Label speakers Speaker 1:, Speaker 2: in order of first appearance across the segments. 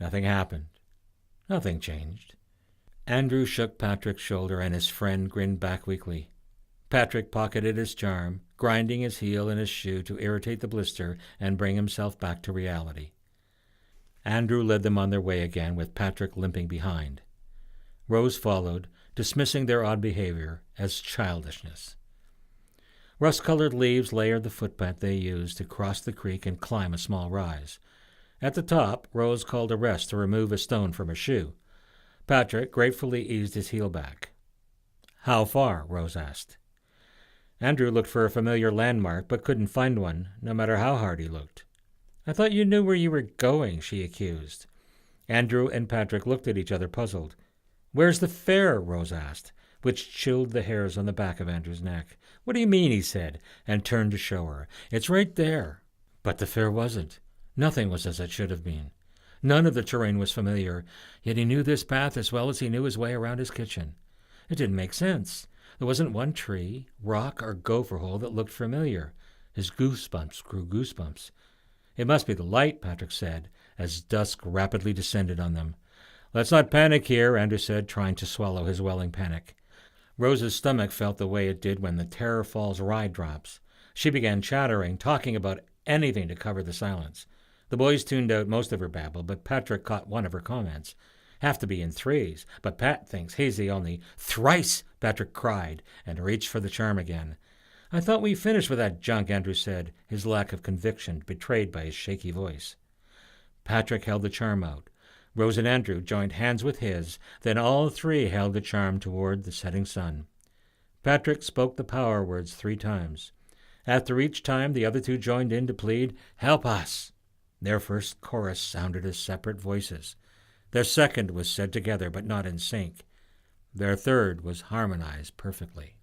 Speaker 1: Nothing happened. Nothing changed. Andrew shook Patrick's shoulder, and his friend grinned back weakly. Patrick pocketed his charm, grinding his heel in his shoe to irritate the blister and bring himself back to reality. Andrew led them on their way again, with Patrick limping behind. Rose followed, dismissing their odd behavior as childishness. Rust-colored leaves layered the footpath they used to cross the creek and climb a small rise. At the top, Rose called a rest to remove a stone from her shoe. Patrick gratefully eased his heel back. "How far?" Rose asked. Andrew looked for a familiar landmark, but couldn't find one, no matter how hard he looked. "I thought you knew where you were going," she accused. Andrew and Patrick looked at each other, puzzled. "Where's the fair?" Rose asked, which chilled the hairs on the back of Andrew's neck. "What do you mean?" he said, and turned to show her. "It's right there." But the fair wasn't. Nothing was as it should have been. None of the terrain was familiar, yet he knew this path as well as he knew his way around his kitchen. It didn't make sense. There wasn't one tree, rock, or gopher hole that looked familiar. His goosebumps grew goosebumps. "It must be the light," Patrick said, as dusk rapidly descended on them. "Let's not panic here," Andrew said, trying to swallow his welling panic. Rose's stomach felt the way it did when the Terror Falls ride drops. She began chattering, talking about anything to cover the silence. The boys tuned out most of her babble, but Patrick caught one of her comments. "Have to be in threes, but Pat thinks he's the only—" "Thrice!" Patrick cried, and reached for the charm again. "I thought we finished with that junk," Andrew said, his lack of conviction betrayed by his shaky voice. Patrick held the charm out. Rose and Andrew joined hands with his, then all three held the charm toward the setting sun. Patrick spoke the power words 3 times. After each time, the other two joined in to plead, "Help us!" Their first chorus sounded as separate voices. Their second was said together, but not in sync. Their third was harmonized perfectly.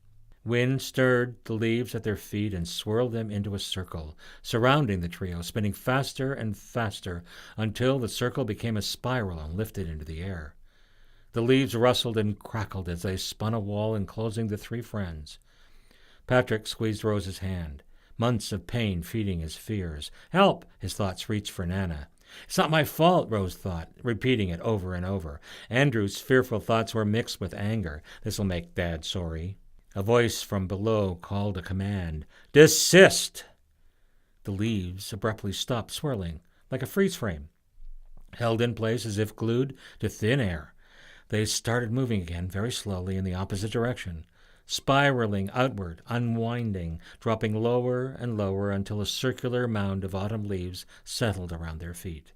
Speaker 1: Wind stirred the leaves at their feet and swirled them into a circle, surrounding the trio, spinning faster and faster until the circle became a spiral and lifted into the air. The leaves rustled and crackled as they spun a wall enclosing the 3 friends. Patrick squeezed Rose's hand, months of pain feeding his fears. "Help!" His thoughts reached for Nana. "It's not my fault," Rose thought, repeating it over and over. Andrew's fearful thoughts were mixed with anger. "This'll make Dad sorry." A voice from below called a command. "Desist!" The leaves abruptly stopped swirling, like a freeze frame, held in place as if glued to thin air. They started moving again, very slowly, in the opposite direction, spiraling outward, unwinding, dropping lower and lower until a circular mound of autumn leaves settled around their feet.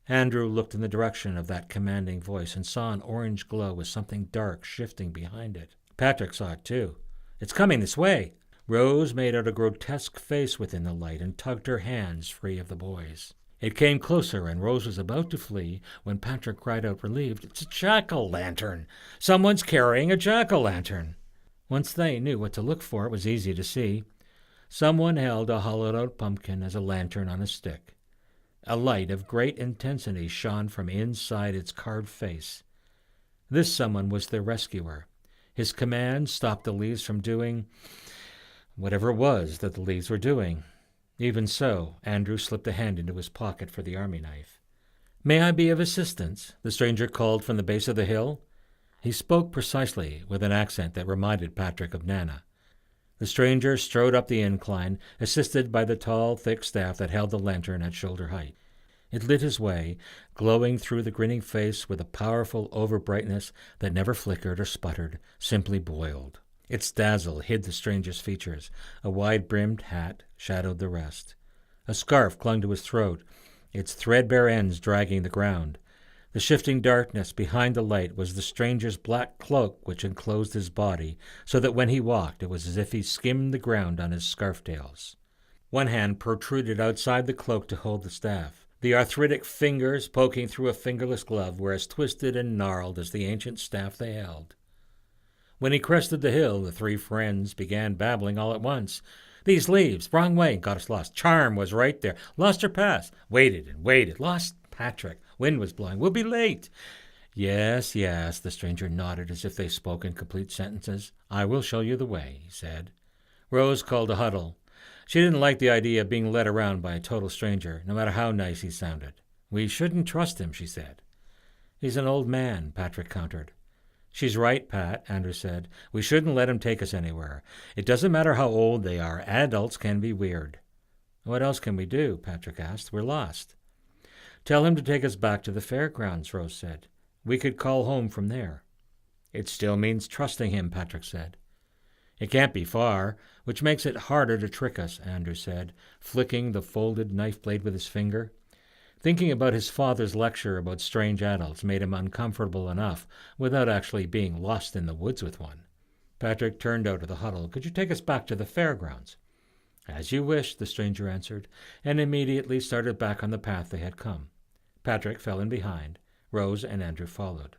Speaker 1: Andrew looked in the direction of that commanding voice and saw an orange glow with something dark shifting behind it. Patrick saw it too. "It's coming this way!" Rose made out a grotesque face within the light and tugged her hands free of the boys. It came closer, and Rose was about to flee when Patrick cried out, relieved, "It's a jack-o'-lantern! Someone's carrying a jack-o'-lantern!" Once they knew what to look for, it was easy to see. Someone held a hollowed-out pumpkin as a lantern on a stick. A light of great intensity shone from inside its carved face. This someone was their rescuer. His command stopped the leaves from doing whatever it was that the leaves were doing. Even so, Andrew slipped a hand into his pocket for the army knife. "May I be of assistance?" the stranger called from the base of the hill. He spoke precisely, with an accent that reminded Patrick of Nana. The stranger strode up the incline, assisted by the tall, thick staff that held the lantern at shoulder height. It lit his way, glowing through the grinning face with a powerful over-brightness that never flickered or sputtered, simply boiled. Its dazzle hid the stranger's features. A wide-brimmed hat shadowed the rest. A scarf clung to his throat, its threadbare ends dragging the ground. The shifting darkness behind the light was the stranger's black cloak which enclosed his body, so that when he walked it was as if he skimmed the ground on his scarf-tails. One hand protruded outside the cloak to hold the staff. The arthritic fingers poking through a fingerless glove were as twisted and gnarled as the ancient staff they held. When he crested the hill, the 3 friends began babbling all at once. "These leaves! Wrong way! Got us lost! Charm was right there! Lost her pass! Waited and waited! Lost Patrick! Wind was blowing! We'll be late!" "Yes, yes," the stranger nodded as if they spoke in complete sentences. "I will show you the way," he said. Rose called a huddle. She didn't like the idea of being led around by a total stranger, no matter how nice he sounded. "We shouldn't trust him," she said. He's an old man, Patrick countered. She's right, Pat, Andrew said. We shouldn't let him take us anywhere. It doesn't matter how old they are. Adults can be weird. What else can we do? Patrick asked. We're lost. Tell him to take us back to the fairgrounds, Rose said. We could call home from there. It still means trusting him, Patrick said. It can't be far, which makes it harder to trick us, Andrew said, flicking the folded knife blade with his finger. Thinking about his father's lecture about strange adults made him uncomfortable enough without actually being lost in the woods with one. Patrick turned out of the huddle. Could you take us back to the fairgrounds? As you wish, the stranger answered, and immediately started back on the path they had come. Patrick fell in behind. Rose and Andrew followed.